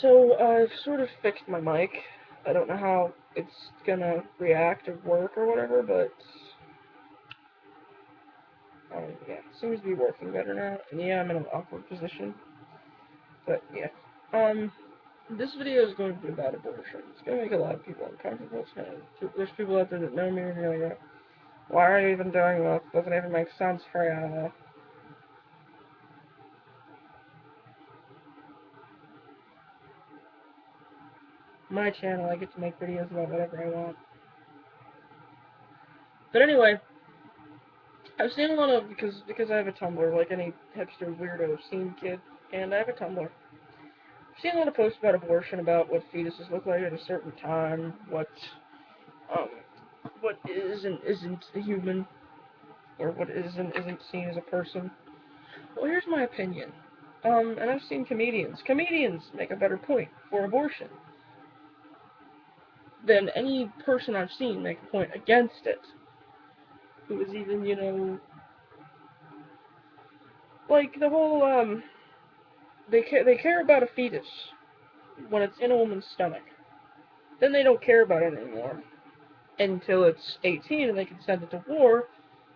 So I've sort of fixed my mic. I don't know how it's gonna react or work or whatever, but yeah, it seems to be working better now. And yeah, I'm in an awkward position, but yeah. Um, this video is going to be about abortion. It's gonna make a lot of people uncomfortable. There's people out there that know me and you're like, why are you even doing this? Doesn't even make sense for you. My channel, I get to make videos about whatever I want. But anyway, I've seen a lot of because I have a Tumblr, like any hipster weirdo scene kid, and I have a Tumblr. I've seen a lot of posts about abortion, about what fetuses look like at a certain time, um what is and isn't a human, or what is and isn't seen as a person. Well, here's my opinion. And I've seen comedians. Comedians make a better point for abortion than any person I've seen make a point against it. Who is even, like the whole they care about a fetus when it's in a woman's stomach. Then they don't care about it anymore until it's 18 and they can send it to war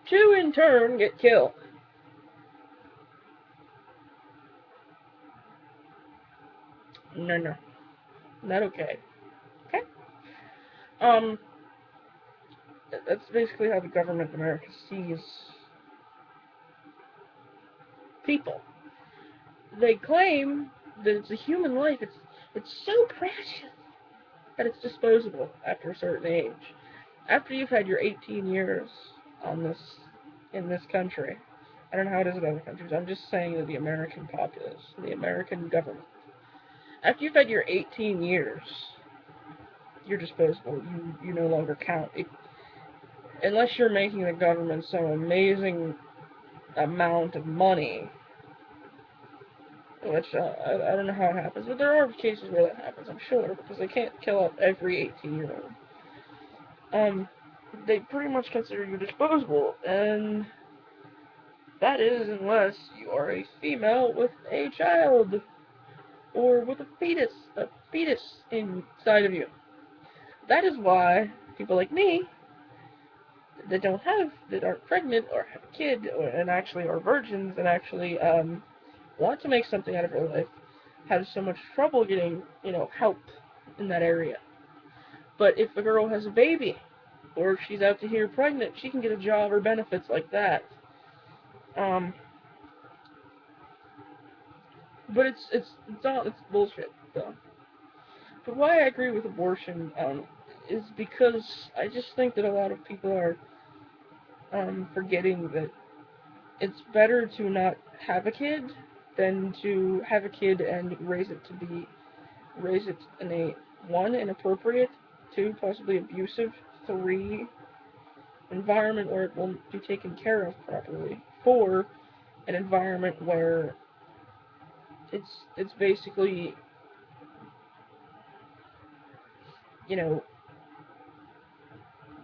to in turn get killed. No, no, not okay. Okay. Um, that's basically how the government in America sees people. They claim that it's a human life. It's so precious that it's disposable after a certain age. After you've had your 18 years on this in this country, I don't know how it is in other countries. I'm just saying that the American populace, the American government, after you've had your 18 years, you're disposable. You no longer count. Unless you're making the government some amazing amount of money, which I don't know how it happens, but there are cases where that happens, I'm sure, because they can't kill off every 18-year-old. They pretty much consider you disposable, and that is unless you are a female with a child, or with a fetus inside of you. That is why people like me that aren't pregnant or have a kid, and actually are virgins and actually want to make something out of her life, have so much trouble getting, help in that area. But if a girl has a baby, or if she's out to here pregnant, she can get a job or benefits like that. Um, but it's bullshit though. But why I agree with abortion is because I just think that a lot of people are forgetting that it's better to not have a kid than to have a kid and raise it in a one inappropriate, two possibly abusive, three environment where it won't be taken care of properly, four an environment where it's basically, you know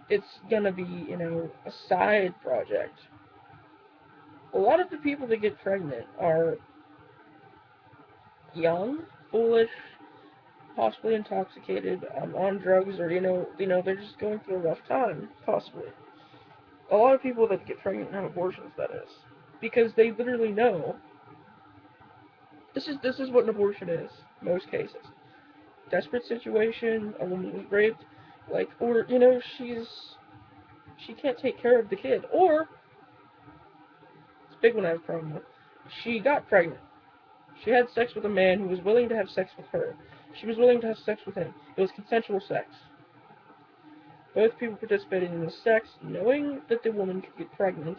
it's gonna be, a side project. A lot of the people that get pregnant are young, foolish, possibly intoxicated, on drugs, or they're just going through a rough time, possibly. A lot of people that get pregnant and have abortions, that is, because they literally know this is what an abortion is. Most cases, desperate situation, a woman was raped, like, or she can't take care of the kid, or it's a big one I have a problem with. She got pregnant. She had sex with a man who was willing to have sex with her. She was willing to have sex with him. It was consensual sex. Both people participated in the sex, knowing that the woman could get pregnant.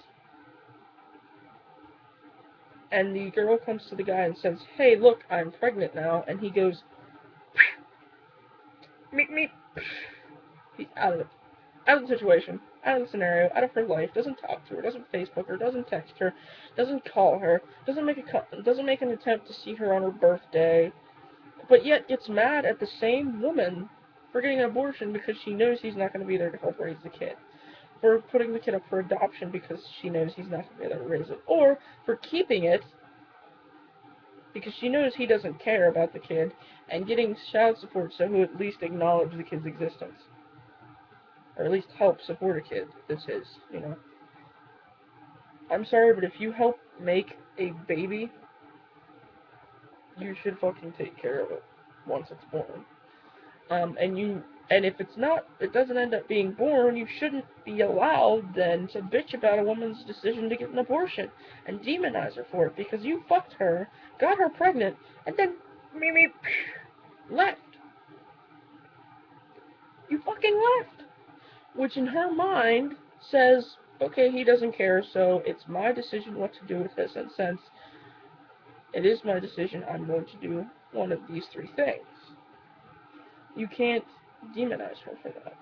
And the girl comes to the guy and says, "Hey, look, I'm pregnant now." And he goes, "Meet me." He's out of it. Out of the situation, out of the scenario, out of her life. Doesn't talk to her, doesn't Facebook her, doesn't text her, doesn't call her, doesn't make an attempt to see her on her birthday, but yet gets mad at the same woman for getting an abortion because she knows he's not going to be there to help raise the kid. For putting the kid up for adoption because she knows he's not going to be there to raise it. Or for keeping it because she knows he doesn't care about the kid, and getting child support so he'll at least acknowledge the kid's existence, or at least help support a kid that's his, you know. I'm sorry, but if you help make a baby, you should fucking take care of it once it's born. And if it's not, it doesn't end up being born, you shouldn't be allowed then to bitch about a woman's decision to get an abortion and demonize her for it, because you fucked her, got her pregnant, and then left. You fucking left. Which in her mind says, okay, he doesn't care, so it's my decision what to do with this, and since it is my decision, I'm going to do one of these three things. You can't demonize her for that,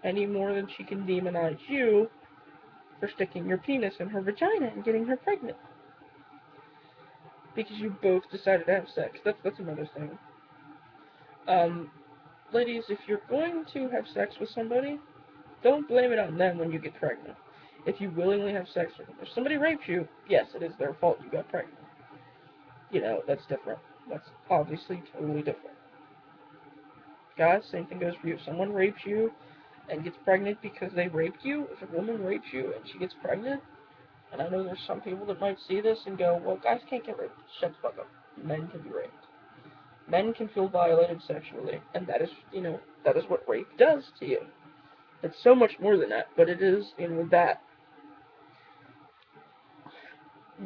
any more than she can demonize you for sticking your penis in her vagina and getting her pregnant. Because you both decided to have sex. That's another thing. Ladies, if you're going to have sex with somebody, don't blame it on them when you get pregnant. If you willingly have sex with them. If somebody rapes you, yes, it is their fault you got pregnant. You know, that's different. That's obviously totally different. Guys, same thing goes for you. If someone rapes you and gets pregnant because they raped you, if a woman rapes you and she gets pregnant, and I know there's some people that might see this and go, well, guys can't get raped. Shut the fuck up. Men can be raped. Men can feel violated sexually, and that is, you know, that is what rape does to you. It's so much more than that, but it is, you know, that.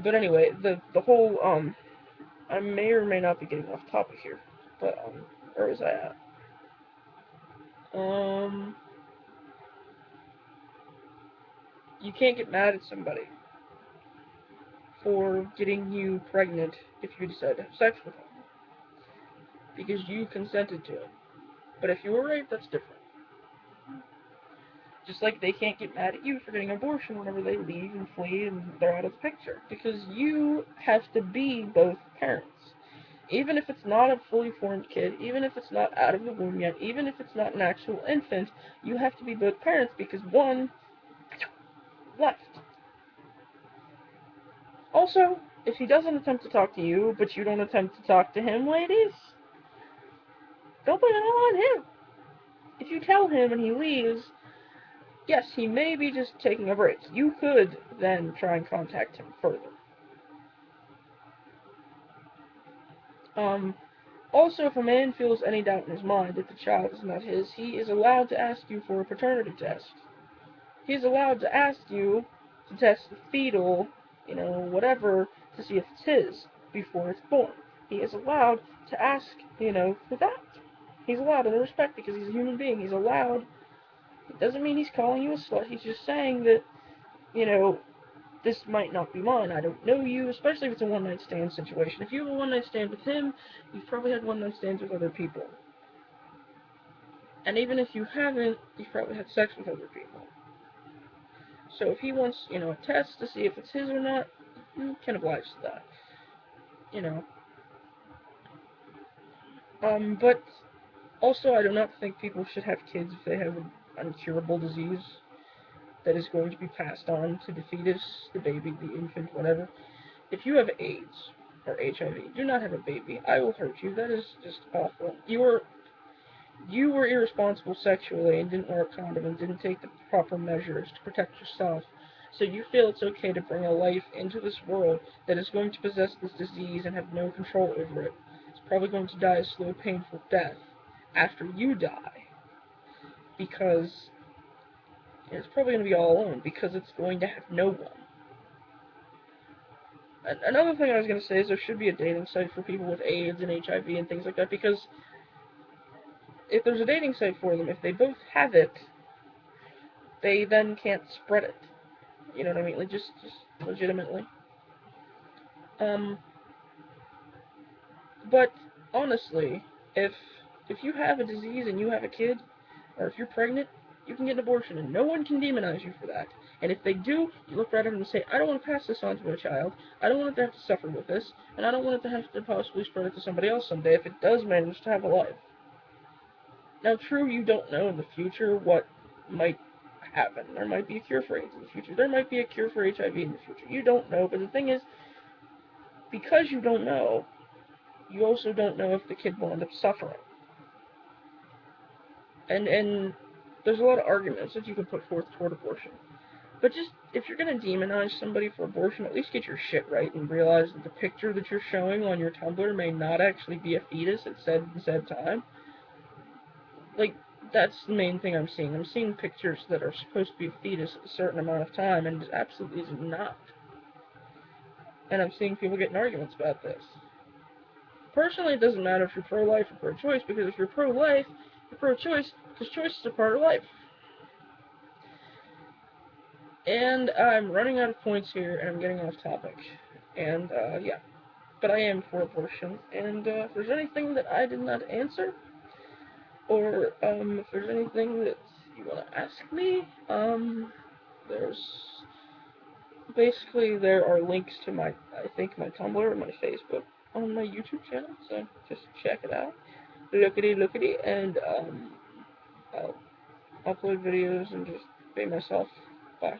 But anyway, the whole, I may or may not be getting off topic here, but, where was I at? You can't get mad at somebody for getting you pregnant if you decide to have sex with them, because you consented to it. But if you were raped, that's different. Just like they can't get mad at you for getting an abortion whenever they leave and flee and they're out of the picture, because you have to be both parents. Even if it's not a fully formed kid, even if it's not out of the womb yet, even if it's not an actual infant, you have to be both parents because one left. Also, if he doesn't attempt to talk to you, but you don't attempt to talk to him, ladies, don't put it all on him. If you tell him and he leaves, yes, he may be just taking a break. You could then try and contact him further. Also, if a man feels any doubt in his mind that the child is not his, he is allowed to ask you for a paternity test. He's allowed to ask you to test the fetal, you know, whatever, to see if it's his before it's born. He is allowed to ask, you know, for that. He's allowed in respect because he's a human being. He's allowed. It doesn't mean he's calling you a slut. He's just saying that, you know, this might not be mine. I don't know you, especially if it's a one-night stand situation. If you have a one-night stand with him, you've probably had one-night stands with other people. And even if you haven't, you've probably had sex with other people. So if he wants, you know, a test to see if it's his or not, you can oblige to that. You know. But also I do not think people should have kids if they have an incurable disease that is going to be passed on to the fetus, the baby, the infant, whatever. If you have AIDS or HIV, do not have a baby. I will hurt you. That is just awful. You were irresponsible sexually and didn't wear a condom and didn't take the proper measures to protect yourself. So you feel it's okay to bring a life into this world that is going to possess this disease and have no control over it. It's probably going to die a slow, painful death after you die. Because it's probably going to be all alone, because it's going to have no one. Another thing I was going to say is there should be a dating site for people with AIDS and HIV and things like that, because if there's a dating site for them, if they both have it, they then can't spread it. You know what I mean? Like, just legitimately. But honestly, if you have a disease and you have a kid, or if you're pregnant, you can get an abortion, and no one can demonize you for that. And if they do, you look right at them and say, I don't want to pass this on to a child, I don't want it to have to suffer with this, and I don't want it to have to possibly spread it to somebody else someday if it does manage to have a life. Now, true, you don't know in the future what might happen. There might be a cure for AIDS in the future. There might be a cure for HIV in the future. You don't know, but the thing is, because you don't know, you also don't know if the kid will end up suffering. And there's a lot of arguments that you can put forth toward abortion. But just, if you're going to demonize somebody for abortion, at least get your shit right and realize that the picture that you're showing on your Tumblr may not actually be a fetus at said time. Like, that's the main thing I'm seeing. I'm seeing pictures that are supposed to be a fetus at a certain amount of time, and it absolutely is not. And I'm seeing people getting arguments about this. Personally, it doesn't matter if you're pro-life or pro-choice, because if you're pro-life, you're pro-choice, because choice is a part of life. And I'm running out of points here, and I'm getting off topic. And, yeah. But I am for abortion, and, if there's anything that I did not answer, or, if there's anything that you want to ask me, basically, there are links to my Tumblr and my Facebook on my YouTube channel, so just check it out. Lookity, and, I'll upload videos and just be myself. Bye.